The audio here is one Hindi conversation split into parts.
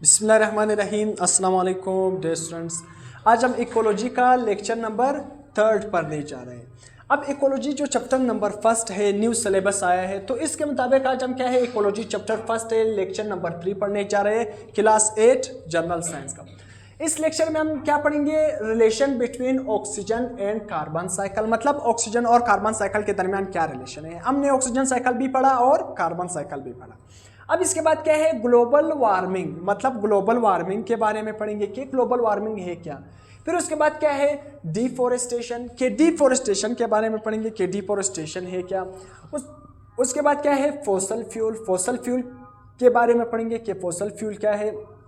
बिस्मिल्लाहिर्रहमानिर्रहीम। अस्सलाम वालेकुम डियर स्टूडेंट्स। आज हम इकोलॉजी का लेक्चर नंबर 3 पढ़ने जा रहे हैं। अब इकोलॉजी जो चैप्टर नंबर 1 है, न्यू सिलेबस आया है, तो इसके मुताबिक आज हम क्या है, इकोलॉजी चैप्टर 1 है, लेक्चर नंबर 3 पढ़ने जा रहे हैं, क्लास 8 जनरल साइंस का। इस लेक्चर में हम क्या पढ़ेंगे, relation between oxygen and carbon cycle, मतलब ऑक्सीजन और कार्बन साइकिल के दरमियान क्या रिलेशन है। हमने ऑक्सीजन साइकिल भी पढ़ा और कार्बन साइकिल भी पढ़ा। अब इसके बाद क्या है, ग्लोबल वार्मिंग, मतलब ग्लोबल वार्मिंग के बारे में पढ़ेंगे कि ग्लोबल वार्मिंग है क्या। फिर उसके बाद क्या है, डिफोरेस्टेशन के बारे में पढ़ेंगे कि डिफोरेस्टेशन है क्या। उसके बाद क्या है, फॉसल फ्यूल के बारे में पढ़ेंगे कि फॉसल फ्यूल क्या है।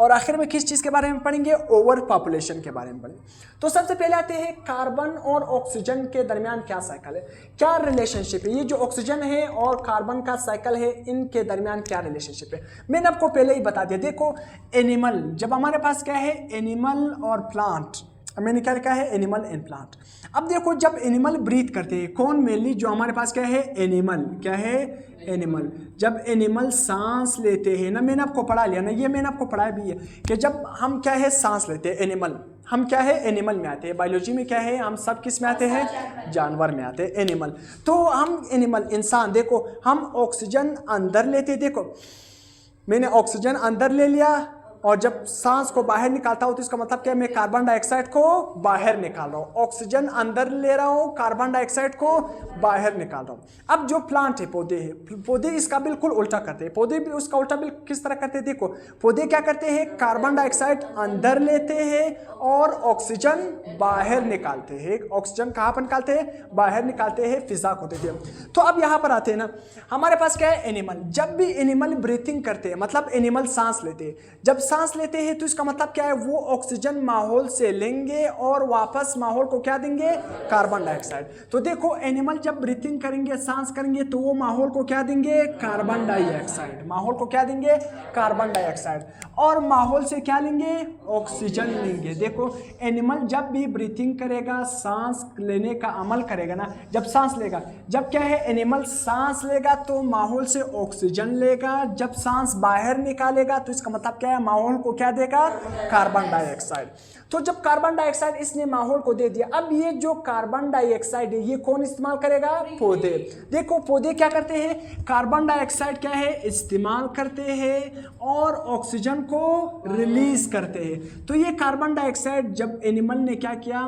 और आखिर में किस चीज़ के बारे में पढ़ेंगे, ओवर पॉपुलेशन के बारे में पढ़ेंगे। तो सबसे पहले आते हैं कार्बन और ऑक्सीजन के दरमियान क्या साइकिल है, क्या रिलेशनशिप है। ये जो ऑक्सीजन है और कार्बन का साइकिल है, इनके दरमियान क्या रिलेशनशिप है, मैंने आपको पहले ही बता दिया। देखो एनिमल, जब हमारे पास क्या है एनिमल और प्लांट, मैंने क्या लिखा है, एनिमल एंड प्लांट। अब देखो जब एनिमल ब्रीथ करते हैं, कौन मेनली, जो हमारे पास क्या है एनिमल, क्या है एनिमल। जब एनिमल सांस लेते हैं ना, मैंने आपको पढ़ा लिया ना, ये मैंने आपको पढ़ाया भी है कि जब हम क्या है सांस लेते हैं एनिमल, हम क्या है एनिमल में आते हैं। बायोलॉजी में क्या है, हम सब किस में आते हैं, जानवर में आते हैं, एनिमल। तो हम एनिमल, इंसान, देखो हम ऑक्सीजन अंदर लेते हैं, देखो मैंने ऑक्सीजन अंदर ले लिया और जब सांस को बाहर निकालता हूं तो इसका मतलब क्या है, मैं कार्बन डाइऑक्साइड को बाहर निकाल रहा हूं। ऑक्सीजन अंदर ले रहा हूं, कार्बन डाइऑक्साइड को बाहर निकाल रहा हूं। अब जो प्लांट है, पौधे हैं, पौधे इसका बिल्कुल उल्टा करते हैं। पौधे भी उसका उल्टा बिल्कुल किस तरह करते हैं, देखो पौधे क्या करते हैं, कार्बन डाइऑक्साइड अंदर लेते हैं और ऑक्सीजन बाहर निकालते हैं। ऑक्सीजन कहां पर निकालते हैं, बाहर निकालते हैं, फिजा को देते हैं। तो अब यहां पर आते हैं ना, हमारे पास क्या है एनिमल। जब भी एनिमल ब्रीथिंग करते हैं, मतलब एनिमल सांस लेते हैं, जब सांस लेते हैं तो इसका मतलब क्या है, वो ऑक्सीजन माहौल से लेंगे और वापस माहौल को क्या देंगे, कार्बन डाइऑक्साइड। तो देखो एनिमल जब ब्रीथिंग करेंगे, सांस करेंगे, तो वो माहौल को क्या देंगे, कार्बन डाइऑक्साइड। माहौल को क्या देंगे, कार्बन डाइऑक्साइड। और माहौल से क्या लेंगे, ऑक्सीजन लेंगे। देखो एनिमल जब भी ब्रीथिंग करेगा, सांस लेने का अमल करेगा ना, जब सांस लेगा, जब क्या है एनिमल सांस लेगा तो माहौल से ऑक्सीजन लेगा, जब सांस बाहर निकालेगा तो इसका मतलब क्या है, माहौल को क्या देगा, कार्बन डाइऑक्साइड। तो जब कार्बन डाइऑक्साइड इसने माहौल को दे दिया, अब ये जो कार्बन डाइऑक्साइड है ये कौन इस्तेमाल करेगा, पौधे। देखो पौधे क्या करते हैं, कार्बन डाइऑक्साइड क्या है इस्तेमाल करते हैं और ऑक्सीजन को रिलीज करते हैं। तो ये कार्बन डाइऑक्साइड जब एनिमल ने क्या किया,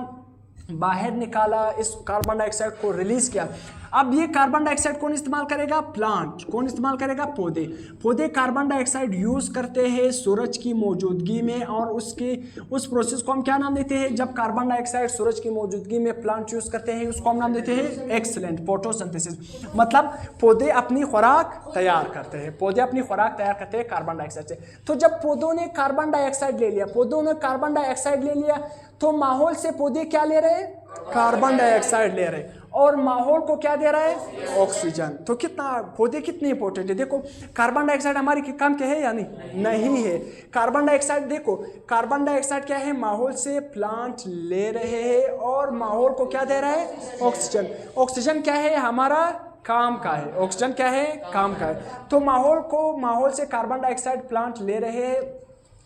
बाहर निकाला, इस कार्बन डाइऑक्साइड को रिलीज किया। अब ये कार्बन डाइऑक्साइड कौन इस्तेमाल करेगा, प्लांट। कौन इस्तेमाल करेगा, पौधे। पौधे कार्बन डाइऑक्साइड यूज करते हैं सूरज की मौजूदगी में, और उस प्रोसेस को हम क्या नाम देते हैं, जब कार्बन डाइऑक्साइड सूरज की मौजूदगी में प्लांट यूज करते हैं, उसको हम नाम देते हैं एक्सीलेंट फोटोसिंथेसिस। मतलब पौधे अपनी खुराक तैयार करते हैं, पौधे अपनी खुराक तैयार करते हैं कार्बन डाइऑक्साइड से। तो जब पौधों ने कार्बन डाइऑक्साइड ले लिया, पौधों ने कार्बन डाइऑक्साइड ले लिया, तो माहौल से पौधे क्या ले रहे हैं, कार्बन डाइऑक्साइड ले रहे हैं, और माहौल को क्या दे रहा है, ऑक्सीजन। तो कितना पौधे कितने इंपॉर्टेंट है। देखो कार्बन डाइऑक्साइड हमारे काम के है या नहीं है। कार्बन डाइऑक्साइड, देखो कार्बन डाइऑक्साइड क्या है, माहौल से प्लांट ले रहे हैं और माहौल को क्या दे रहा है, ऑक्सीजन। ऑक्सीजन क्या है, हमारा काम का है, ऑक्सीजन क्या है, काम का है। तो माहौल से कार्बन डाइऑक्साइड प्लांट ले रहे हैं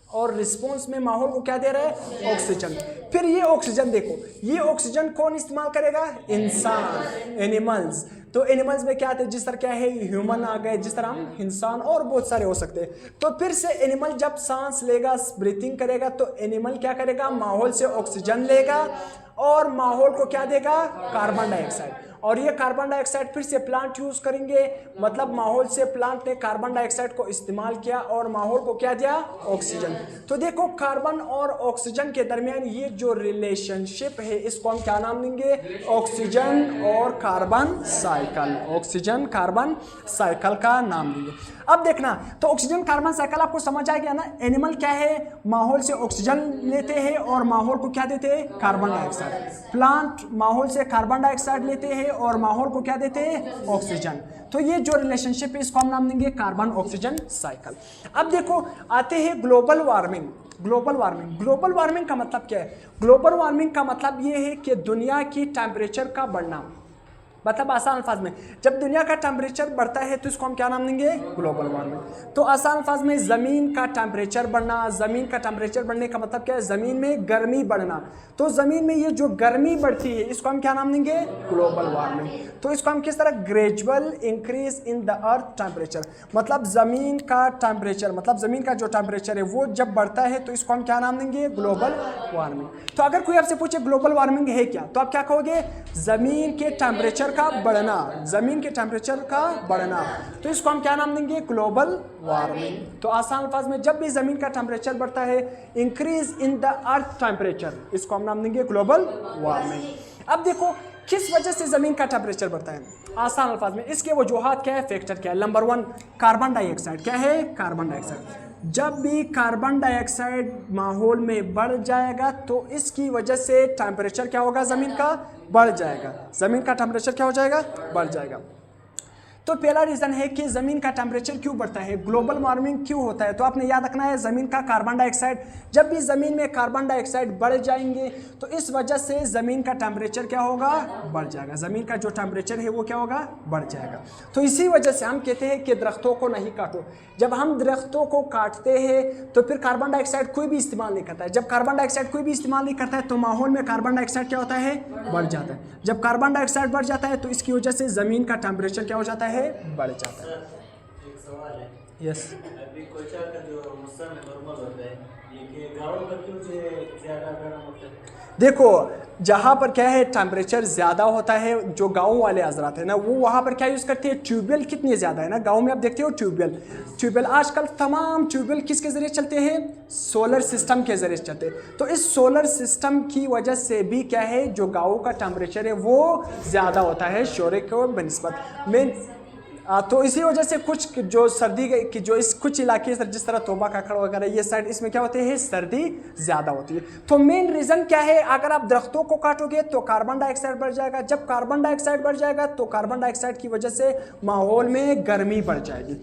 और रिस्पॉन्स में माहौल को क्या दे रहा है, ऑक्सीजन। फिर ये ऑक्सीजन, देखो ये ऑक्सीजन कौन इस्तेमाल करेगा, इंसान, एनिमल्स। तो एनिमल्स में क्या आते हैं, जिस तरह क्या है ह्यूमन आ गए, जिस तरह हम इंसान और बहुत सारे हो सकते हैं। तो फिर से एनिमल जब सांस लेगा, ब्रीथिंग करेगा, तो एनिमल क्या करेगा, माहौल से ऑक्सीजन लेगा और माहौल को क्या देगा, कार्बन डाइऑक्साइड। और ये कार्बन डाइऑक्साइड फिर से प्लांट यूज करेंगे, मतलब माहौल से प्लांट ने कार्बन डाइऑक्साइड को इस्तेमाल किया और माहौल को क्या दिया, ऑक्सीजन। तो देखो कार्बन और ऑक्सीजन के दरमियान ये जो रिलेशनशिप है, इसको हम क्या नाम देंगे, ऑक्सीजन और carbon cycle. Oxygen carbon cycle का नाम देंगे। अब देखना, तो ऑक्सीजन कार्बन साइकिल आपको समझ आ गया ना। एनिमल क्या है, माहौल से ऑक्सीजन लेते हैं और माहौल को क्या देते हैं, कार्बन डाइऑक्साइड। प्लांट माहौल से कार्बन डाइऑक्साइड लेते हैं और माहौल को क्या देते हैं, ऑक्सीजन। तो ये जो रिलेशनशिप है इसको हम नाम देंगे कार्बन ऑक्सीजन साइकिल। अब देखो आते हैं ग्लोबल वार्मिंग। ग्लोबल वार्मिंग का मतलब क्या है, ग्लोबल वार्मिंग का मतलब ये है कि दुनिया की टेम्परेचर का बढ़ना। मतलब आसान अल्फाज में जब दुनिया का टेम्परेचर बढ़ता है तो इसको हम क्या नाम देंगे? Global warming. तो आसान अल्फाज में ज़मीन का टेम्परेचर बढ़ना, ज़मीन का टेम्परेचर बढ़ने का मतलब क्या है? ज़मीन में गर्मी बढ़ना। तो ज़मीन में ये जो गर्मी बढ़ती है इसको हम क्या नाम देंगे? Global warming. तो इसको हम किस तरह? Gradual increase in the earth temperature, मतलब ज़मीन का टेम्परेचर, मतलब ज़मीन का जो टेम्परेचर है वो जब बढ़ता है तो इसको हम क्या नाम देंगे? Global warming. तो अगर कोई आपसे पूछे ग्लोबल वार्मिंग है क्या, तो आप क्या कहोगे? ज़मीन के टेम्परेचर का बढ़ना, ज़मीन के टेम्परेचर का बढ़ना। तो इसको हम क्या नाम देंगे? Global warming. तो आसान अल्फाज में जब भी ज़मीन का टेम्परेचर बढ़ता है, increase in the earth temperature, इसको हम नाम देंगे ग्लोबल वार्मिंग। अब देखो किस वजह से ज़मीन का टेम्परेचर बढ़ता है? आसान अल्फाज में इसके वजूहात क्या है, फैक्टर क्या है? Number 1 carbon dioxide. क्या है? Carbon dioxide. जब भी कार्बन डाइऑक्साइड माहौल में बढ़ जाएगा तो इसकी वजह से टेम्परेचर क्या होगा? ज़मीन का बढ़ जाएगा। ज़मीन का टेम्परेचर क्या हो जाएगा? बढ़ जाएगा। तो पहला रीज़न है कि ज़मीन का टेम्परेचर क्यों बढ़ता है, ग्लोबल वार्मिंग क्यों होता है। तो आपने याद रखना है ज़मीन का कार्बन डाइऑक्साइड, जब भी ज़मीन में कार्बन डाइऑक्साइड बढ़ जाएंगे तो इस वजह से ज़मीन का टेम्परेचर क्या होगा? बढ़ जाएगा। ज़मीन का जो टेम्परेचर है वो क्या होगा? बढ़ जाएगा। तो इसी वजह से हम कहते हैं कि दरख्तों को नहीं काटो। जब हम दरख्तों को काटते हैं तो फिर कार्बन डाइऑक्साइड कोई भी इस्तेमाल नहीं करता है। जब कार्बन डाइऑक्साइड कोई भी इस्तेमाल नहीं करता है तो माहौल में कार्बन डाइऑक्साइड क्या होता है? बढ़ जाता है। जब कार्बन डाइऑक्साइड बढ़ जाता है तो इसकी वजह से ज़मीन का टेम्परेचर क्या हो जाता है? बढ़ जाता है। एक सवाल है। यस। अभी कोयचा का जो मौसम है नॉर्मल होता है, ये गाँव का क्यों से ज़्यादा गर्म होता है? देखो जहाँ पर क्या है टेम्परेचर ज़्यादा होता है, जो गाँव वाले हजरात हैं ना वो वहाँ पर क्या यूज़ करते हैं? ट्यूबवेल कितनी ज़्यादा है ना, गाँव में आप देखते हो ट्यूबवेल आजकल तमाम ट्यूबवेल किसके ज़रिए चलते हैं? सोलर सिस्टम के ज़रिए चलते हैं। तो इस सोलर सिस्टम की वजह से भी क्या है, जो गाँव का टेम्परेचर है वो ज़्यादा होता है शहर को बनिस्बत में। तो इसी वजह से कुछ जो सर्दी की जो इस कुछ इलाके जिस तरह तोबा काकड़ वगैरह ये साइड, इसमें क्या होते हैं? सर्दी ज़्यादा होती है। तो मेन रीज़न क्या है? अगर आप दरख्तों को काटोगे तो कार्बन डाइऑक्साइड बढ़ जाएगा। जब कार्बन डाइऑक्साइड बढ़ जाएगा तो कार्बन डाइऑक्साइड की वजह से माहौल में गर्मी बढ़ जाएगी।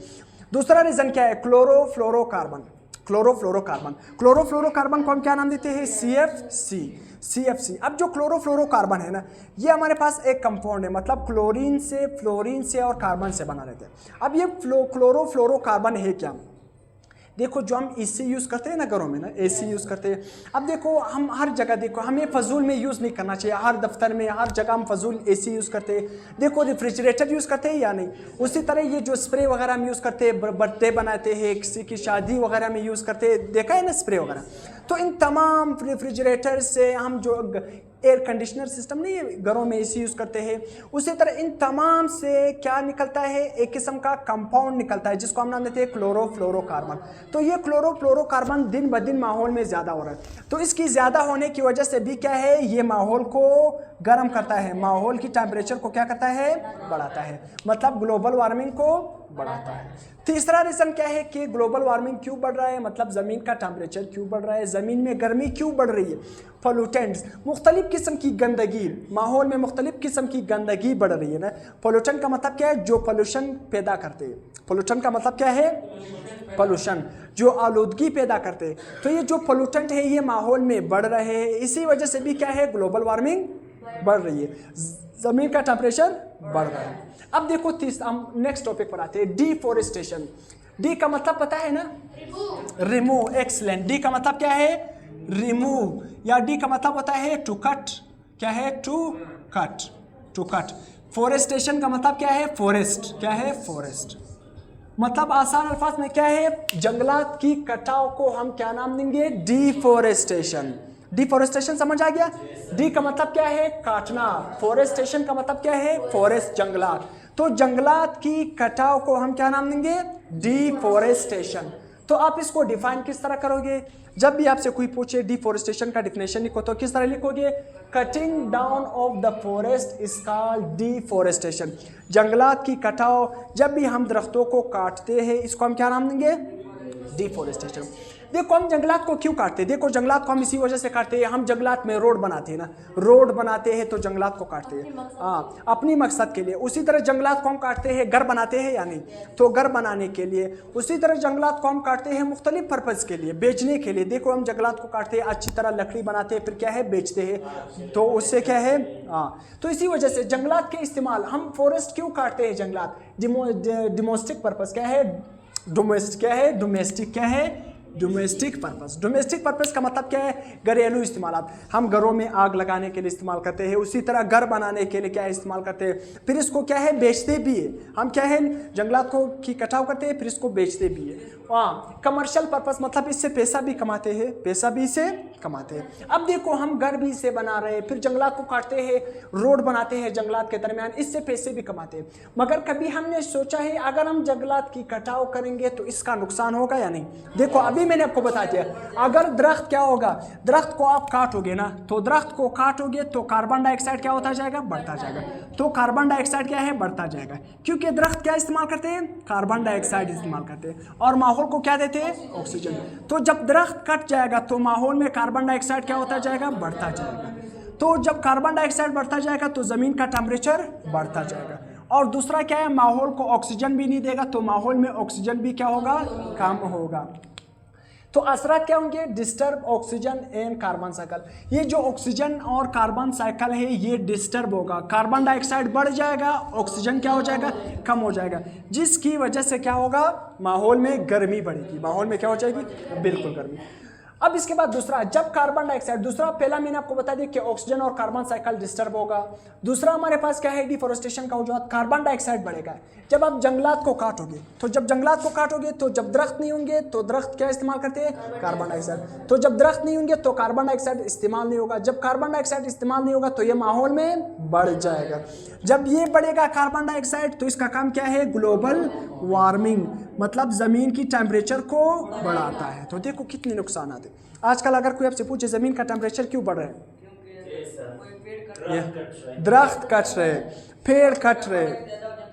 दूसरा रीज़न क्या है? क्लोरोफ्लोरोकार्बन। क्लोरोफ्लोरोकार्बन को हम क्या नाम देते हैं? CFC। अब जो क्लोरोफ्लोरोकार्बन है ना, ये हमारे पास एक कंपाउंड है, मतलब फ्लोरीन से और कार्बन से बना रहते हैं। अब ये क्लोरोफ्लोरोकार्बन है क्या? देखो जो हम AC यूज़ करते हैं ना घरों में ना, AC यूज़ करते हैं। अब देखो हम हर जगह देखो हमें फजूल में यूज़ नहीं करना चाहिए। हर दफ्तर में हर जगह हम फजूल AC यूज़ करते हैं। देखो रेफ्रिजरेटर यूज़ करते हैं या नहीं, उसी तरह ये जो स्प्रे वगैरह हम यूज़ करते हैं, बर्थडे बनाते हैं, किसी की शादी वगैरह में यूज़ करते हैं, देखा है ना स्प्रे वगैरह। तो इन तमाम रेफ्रिजरेटर से हम जो एयर कंडीशनर सिस्टम नहीं है घरों में AC यूज़ करते हैं, उसी तरह इन तमाम से क्या निकलता है? एक किस्म का कंपाउंड निकलता है जिसको हम नाम देते हैं क्लोरोफ्लोरोकार्बन। तो ये क्लोरोफ्लोरोकार्बन दिन ब दिन माहौल में ज़्यादा हो रहा है। तो इसकी ज़्यादा होने की वजह से भी क्या है? ये माहौल को गर्म करता है, माहौल की टेम्परेचर को क्या करता है? बढ़ाता है, मतलब ग्लोबल वार्मिंग को बढ़ाता है। तीसरा रीज़न क्या है कि ग्लोबल वार्मिंग क्यों बढ़ रहा है, मतलब ज़मीन का टेम्परेचर क्यों बढ़ रहा है, ज़मीन में गर्मी क्यों बढ़ रही है? पोल्यूटेंट्स, मुख्तलिफ़ किस्म की गंदगी, माहौल में मुख्तलिफ़ किस्म की गंदगी बढ़ रही है ना। पोल्यूटेंट का मतलब क्या है? जो पोल्यूशन पैदा करते हैं। पोल्यूटेंट का मतलब क्या है? पोल्यूशन, जो आलूदगी पैदा करते हैं। तो ये जो पोल्यूटेंट है ये माहौल में बढ़ रहे हैं, इसी वजह से भी क्या है? ग्लोबल वार्मिंग बढ़ रही है, ज़मीन का टेम्परेचर बढ़ रहा है। अब देखो हम नेक्स्ट टॉपिक पर आते हैं, डिफॉरेस्टेशन। डी का मतलब पता है ना? रिमूव। एक्सलेंट। डी का मतलब क्या है? रिमूव, या डी का मतलब होता है टू कट। क्या है? To cut. फॉरेस्टेशन का मतलब क्या है? फॉरेस्ट। क्या है? फॉरेस्ट। मतलब आसान अल्फाज में क्या है? जंगलात की कटाव को हम क्या नाम देंगे? डिफॉरेस्टेशन। डिफॉरेस्टेशन समझ आ गया? डी का मतलब क्या है? काटना। फॉरेस्टेशन का मतलब क्या है? फॉरेस्ट, जंगलात। तो जंगलात की कटाव को हम क्या नाम देंगे? डिफॉरेस्टेशन। तो आप इसको डिफाइन किस तरह करोगे? जब भी आपसे कोई पूछे डिफॉरेस्टेशन का डिफिनेशन लिखो तो किस तरह लिखोगे? Cutting down of the forest is called deforestation. जंगलात की कटाव, जब भी हम दरख्तों को काटते हैं इसको हम क्या नाम देंगे? डिफॉरेस्टेशन। देखो हम जंगलात को क्यों काटते हैं, देखो जंगलात को हम इसी वजह से काटते हैं, हम जंगलात में रोड बनाते हैं ना, रोड बनाते हैं तो जंगलात को काटते हैं, हाँ अपनी मकसद के लिए। उसी तरह जंगलात को हम काटते हैं, घर बनाते हैं या नहीं, तो घर बनाने के लिए। उसी तरह जंगलात को हम काटते हैं मुख्तलिफ पर्पज़ के लिए, बेचने के लिए। देखो हम जंगलात को काटते हैं, अच्छी तरह लकड़ी बनाते हैं, फिर क्या है बेचते हैं, तो उससे क्या है, हाँ तो इसी वजह से जंगलात के इस्तेमाल, हम फॉरेस्ट क्यों काटते हैं, जंगलात डोमेस्टिक पर्पज़ क्या है, डोमेस्टिक क्या है, डोमेस्टिक पर्पस। डोमेस्टिक पर्पस का मतलब क्या है, घरेलू इस्तेमाल। हम घरों में आग लगाने के लिए इस्तेमाल करते हैं, उसी तरह घर बनाने के लिए क्या है इस्तेमाल करते हैं, फिर इसको क्या है बेचते भी है। हम क्या है जंगलात को की कटाव करते हैं, फिर इसको बेचते भी है। हाँ कमर्शियल पर्पस मतलब इससे पैसा भी कमाते हैं, पैसा भी इसे कमाते हैं। अब देखो हम घर भी इसे बना रहे हैं, फिर जंगलात को काटते हैं, रोड बनाते हैं जंगलात के दरमियान, इससे पैसे भी कमाते हैं। मगर कभी हमने सोचा है अगर हम जंगलात की कटाव करेंगे तो इसका नुकसान होगा या नहीं। देखो अभी मैंने आपको बता दिया, अगर दरख्त क्या होगा, दरख्त को आप काटोगे ना, तो दरख्त को काटोगे तो कार्बन डाइऑक्साइड क्या होता जाएगा, बढ़ता जाएगा। तो कार्बन डाइऑक्साइड क्या है, बढ़ता जाएगा, क्योंकि दरख्त क्या इस्तेमाल करते हैं, कार्बन डाइऑक्साइड इस्तेमाल करते हैं, और माहौल को क्या देते हैं, ऑक्सीजन। तो जब दरख्त कट जाएगा तो माहौल में कार्बन डाइऑक्साइड क्या होता जाएगा, बढ़ता जाएगा। तो जब कार्बन डाइऑक्साइड बढ़ता जाएगा तो ज़मीन का टेम्परेचर बढ़ता जाएगा, और दूसरा क्या है, माहौल को ऑक्सीजन भी नहीं देगा, तो माहौल में ऑक्सीजन भी क्या होगा, कम होगा। तो असरात क्या होंगे, disturb oxygen and carbon cycle. ये जो ऑक्सीजन और कार्बन साइकिल है ये डिस्टर्ब होगा, कार्बन डाइऑक्साइड बढ़ जाएगा, ऑक्सीजन क्या हो जाएगा, कम हो जाएगा, जिसकी वजह से क्या होगा, माहौल में गर्मी बढ़ेगी, माहौल में क्या हो जाएगी, बिल्कुल गर्मी। अब इसके बाद दूसरा, जब कार्बन डाइऑक्साइड, दूसरा पहला मैंने आपको बता दिया कि ऑक्सीजन और कार्बन साइकिल डिस्टर्ब होगा। दूसरा हमारे पास क्या है, डिफोरेस्टेशन का वजूहत, कार्बन डाइऑक्साइड बढ़ेगा। जब आप जंगलात को काटोगे, तो जब जंगलात को काटोगे तो जब दरख्त नहीं होंगे तो दरख्त क्या इस्तेमाल करते हैं, कार्बन डाइऑक्साइड। तो जब दरख्त नहीं होंगे तो कार्बन डाइऑक्साइड इस्तेमाल नहीं होगा, जब कार्बन डाइऑक्साइड इस्तेमाल नहीं होगा तो ये माहौल में बढ़ जाएगा। जब ये बढ़ेगा कार्बन डाइऑक्साइड तो इसका काम क्या है, ग्लोबल वार्मिंग, मतलब ज़मीन की टेम्परेचर को बढ़ाता है। तो देखो कितने नुकसान आते हैं। आजकल अगर कोई आपसे पूछे ज़मीन का टेम्परेचर क्यों बढ़ रहा है, दरख्त कट रहे, पेड़ कट रहे।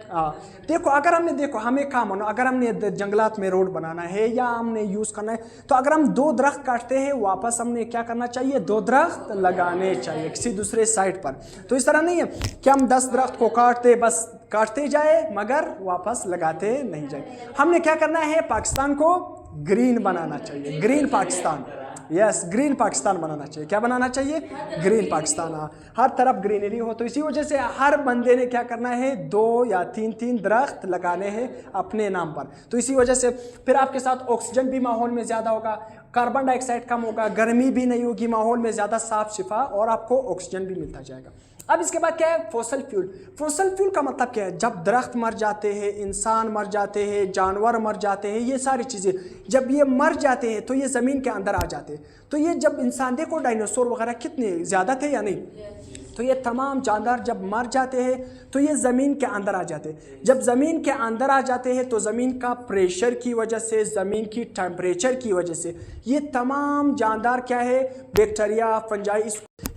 हाँ देखो अगर हमने, देखो हमें काम होना, अगर हमने जंगलात में रोड बनाना है या हमने यूज़ करना है, तो अगर हम 2 दरख्त काटते हैं वापस हमने क्या करना चाहिए, 2 दरख्त लगाने चाहिए किसी दूसरे साइड पर। तो इस तरह नहीं है कि हम 10 दरख्त को काटते बस काटते जाए मगर वापस लगाते नहीं जाए। हमने क्या करना है, पाकिस्तान को ग्रीन बनाना चाहिए, green Pakistan, yes green Pakistan बनाना चाहिए। क्या बनाना चाहिए, ग्रीन पाकिस्तान। हाँ हर तरफ ग्रीनरी हो, तो इसी वजह से हर बंदे ने क्या करना है, 2 या 3 दरख्त लगाने हैं अपने नाम पर। तो इसी वजह से फिर आपके साथ ऑक्सीजन भी माहौल में ज़्यादा होगा, कार्बन डाइऑक्साइड कम होगा, गर्मी भी नहीं होगी, माहौल में ज़्यादा साफ शिफा और आपको ऑक्सीजन भी मिलता जाएगा। अब इसके बाद क्या है, फॉसल फ्यूल। फॉसल फ्यूल का मतलब क्या है, जब दरख्त मर जाते हैं, इंसान मर जाते हैं, जानवर मर जाते हैं, ये सारी चीज़ें जब ये मर जाते हैं तो ये ज़मीन के अंदर आ जाते हैं। तो ये जब इंसान, देखो डायनासोर वगैरह कितने ज़्यादा थे या नहीं, तो ये तमाम जानदार जब मर जाते हैं तो ये ज़मीन के अंदर आ जाते हैं। जब ज़मीन के अंदर आ जाते हैं तो ज़मीन का प्रेशर की वजह से, ज़मीन की टेम्परेचर की वजह से ये तमाम जानदार क्या है, बैक्टीरिया, फंजाई,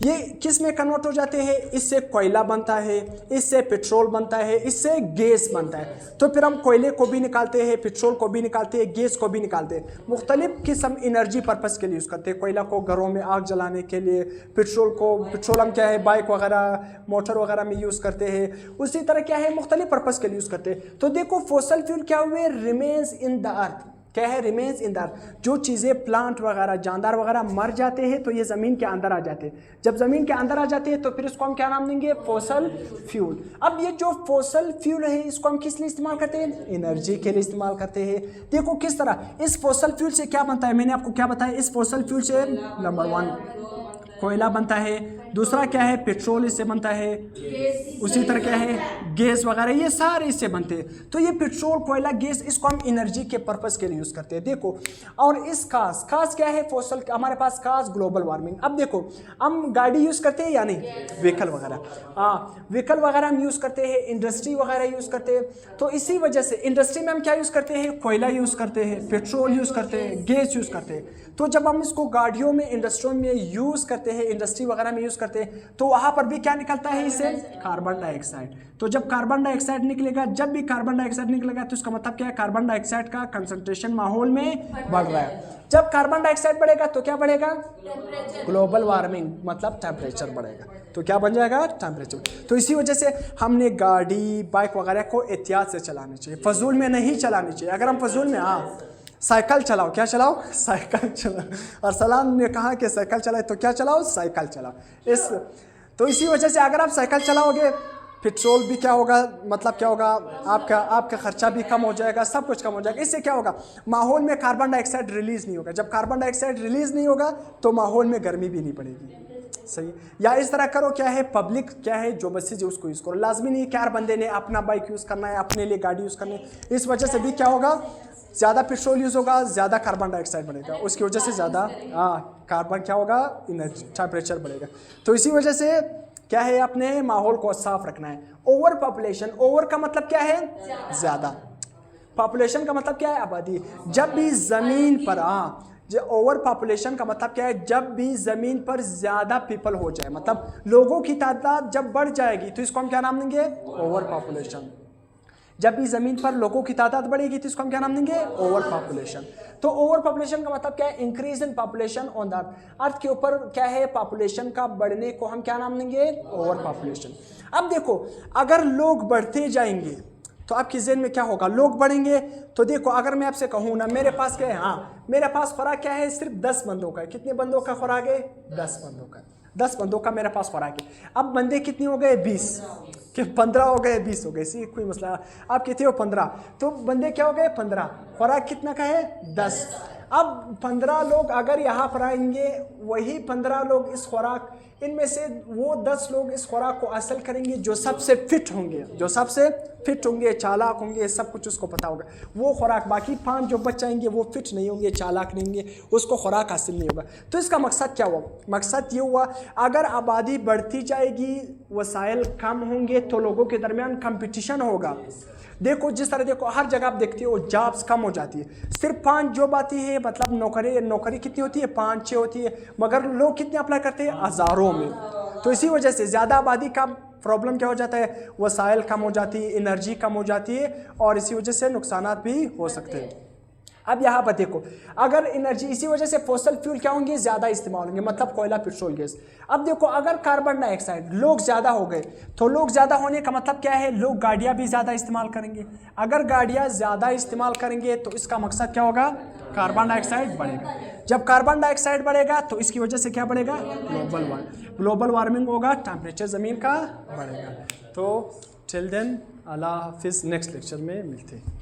ये किस में कन्वर्ट हो जाते हैं, इससे कोयला बनता है, इससे पेट्रोल बनता है, इससे गैस बनता है। तो फिर हम कोयले को भी निकालते हैं, पेट्रोल को भी निकालते हैं, गैस को भी निकालते हैं, मुख्तलिफ किस्म एनर्जी पर्पज़ के लिए यूज़ करते हैं। कोयला को घरों में आग जलाने के लिए, पेट्रोल हम क्या है बाइक वगैरह, मोटर वगैरह में यूज़ करते हैं। उसी तरह क्या है मुख्तलिफ पर्पज़ के लिए यूज़ करते हैं। तो देखो फॉसल फ्यूल क्या हुए, रिमेन्स इन द अर्थ, क्या है, रिमेन्स इन द अर्थ। जो चीज़ें प्लांट वगैरह, जानदार वगैरह मर जाते हैं तो ये ज़मीन के अंदर आ जाते हैं। जब ज़मीन के अंदर आ जाते हैं तो फिर इसको हम क्या नाम देंगे, फॉसल फ्यूल। अब ये जो फॉसल फ्यूल है इसको हम किस लिए इस्तेमाल करते हैं, एनर्जी के लिए इस्तेमाल करते हैं। देखो किस तरह इस फॉसल फ्यूल से क्या बनता है, मैंने आपको क्या बताया, इस फॉसल फ्यूल से नंबर 1 कोयला बनता है, दूसरा क्या है, पेट्रोल इससे बनता है, उसी तरह क्या है, गैस वगैरह, ये सारे इससे बनते हैं। तो ये पेट्रोल, कोयला, गैस, इसको हम एनर्जी के पर्पज़ के लिए यूज़ करते हैं। देखो और इस खास क्या है, फॉसल, हमारे पास खास ग्लोबल वार्मिंग। अब देखो हम गाड़ी यूज़ करते हैं या नहीं, व्हीकल वगैरह, हाँ व्हीकल वगैरह हम यूज़ करते हैं, इंडस्ट्री वगैरह यूज़ करते हैं। तो इसी वजह से इंडस्ट्री में हम क्या यूज़ करते हैं, कोयला यूज़ करते हैं, पेट्रोल यूज़ करते हैं, गैस यूज़ करते हैं। तो जब हम इसको गाड़ियों में, इंडस्ट्रियों में यूज़ करते हैं, इंडस्ट्री वगैरह में यूज़ यूज़ करते हैं तो वहाँ पर भी क्या निकलता है इसे कार्बन डाइऑक्साइड। तो जब कार्बन डाइऑक्साइड निकलेगा, जब भी कार्बन डाइऑक्साइड निकलेगा तो इसका मतलब क्या है, कार्बन डाइऑक्साइड का कंसंट्रेशन माहौल में बढ़ रहा है। जब कार्बन डाइऑक्साइड बढ़ेगा तो क्या बढ़ेगा, ग्लोबल वार्मिंग, मतलब टेम्परेचर बढ़ेगा। तो क्या बन जाएगा, टेम्परेचर। तो इसी वजह से हमने गाड़ी बाइक वगैरह को एहतियात से चलानी चाहिए, फजूल में नहीं चलानी चाहिए। अगर हम फजूल में, हाँ साइकिल चलाओ, क्या चलाओ, साइकिल चलाओ। और सलाम ने कहा कि साइकिल चलाए तो क्या चलाओ, साइकिल चलाओ। तो इसी वजह से अगर आप साइकिल चलाओगे, पेट्रोल भी क्या होगा, मतलब क्या होगा, आपका खर्चा भी कम हो जाएगा, सब कुछ कम हो जाएगा। इससे क्या होगा, माहौल में कार्बन डाइऑक्साइड रिलीज़ नहीं होगा। जब कार्बन डाइऑक्साइड रिलीज़ नहीं होगा तो माहौल में गर्मी भी नहीं पड़ेगी। सही। या इस तरह करो, क्या है, पब्लिक क्या है जो बसेज है उसको यूज़ करो। लाजमी नहीं कि हर बंदे ने अपना बाइक यूज़ करना है, अपने लिए गाड़ी यूज़ करनी है। इस वजह से भी क्या होगा, ज़्यादा पेट्रोल यूज़ होगा, ज़्यादा कार्बन डाइऑक्साइड बढ़ेगा, उसकी वजह से ज़्यादा कार्बन क्या होगा, एनर्जी टेम्परेचर बढ़ेगा। तो इसी वजह से क्या है, अपने माहौल को साफ रखना है। ओवर पॉपुलेशन, ओवर का मतलब क्या है, ज़्यादा। पॉपुलेशन का मतलब क्या है, आबादी। जब भी ज़मीन पर जो ओवर पॉपुलेशन का मतलब क्या है, जब भी ज़मीन पर ज़्यादा पीपल हो जाए, मतलब लोगों की तादाद जब बढ़ जाएगी तो इसको हम क्या नाम देंगे, ओवर पॉपुलेशन। जब भी ज़मीन पर लोगों की तादाद बढ़ेगी तो इसको हम क्या नाम देंगे, ओवर पॉपुलेशन। तो ओवर पॉपुलेशन का मतलब क्या है, increase in population on the earth के ऊपर क्या है, पॉपुलेशन का बढ़ने को हम क्या नाम देंगे, ओवर पॉपुलेशन। अब देखो, अगर लोग बढ़ते जाएंगे तो आपके ज़हन में क्या होगा, लोग बढ़ेंगे तो देखो, अगर मैं आपसे कहूँ ना, मेरे पास क्या है, हाँ मेरे पास खुराक क्या है, सिर्फ 10 बंदों का है। कितने बंदों का खुराक है, 10 बंदों का। 10 बंदों का मेरे पास खुराक है। अब बंदे कितने हो गए, 20, कि 15 हो गए, 20 हो गए, सी कोई मसला। आप कितने हो, 15, तो बंदे क्या हो गए, 15। खुराक कितना का है, 10। अब 15 लोग अगर यहाँ पर आएंगे, वही 15 लोग इस खुराक, इनमें से वो 10 लोग इस खुराक को हासिल करेंगे जो सबसे फिट होंगे, जो सबसे फिट होंगे, चालाक होंगे, सब कुछ उसको पता होगा, वो खुराक। बाकी 5 जो बचाएंगे वो फिट नहीं होंगे, चालाक नहीं होंगे, उसको खुराक हासिल नहीं होगा। तो इसका मकसद क्या हुआ, मकसद ये हुआ, अगर आबादी बढ़ती जाएगी, वसाइल कम होंगे तो लोगों के दरमियान कंपटीशन होगा। देखो जिस तरह, देखो हर जगह आप देखते हो जॉब्स कम हो जाती है, सिर्फ 5 जॉब आती है, मतलब नौकरी कितनी होती है, 5-6 होती है, मगर लोग कितने अप्लाई करते हैं, हज़ारों में। तो इसी वजह से ज़्यादा आबादी का प्रॉब्लम क्या हो जाता है, वसाइल कम हो जाती है, एनर्जी कम हो जाती है, और इसी वजह से नुकसानात भी हो सकते हैं। अब यहाँ पर देखो, अगर एनर्जी, इसी वजह से फोसल फ्यूल क्या होंगे, ज़्यादा इस्तेमाल होंगे, मतलब कोयला, पेट्रोल, गैस। अब देखो, अगर कार्बन डाइऑक्साइड, लोग ज़्यादा हो गए तो लोग ज़्यादा होने का मतलब क्या है, लोग गाड़ियाँ भी ज़्यादा इस्तेमाल करेंगे। अगर गाड़ियाँ ज़्यादा इस्तेमाल करेंगे तो इसका मकसद क्या होगा, कार्बन डाइऑक्साइड बढ़ेगा। जब कार्बन डाइऑक्साइड बढ़ेगा तो इसकी वजह से क्या बढ़ेगा, ग्लोबल वार्मिंग होगा, टेम्परेचर ज़मीन का बढ़ेगा। तो टिल देन, अल्लाह हाफिज़, नेक्स्ट लेक्चर में मिलते हैं।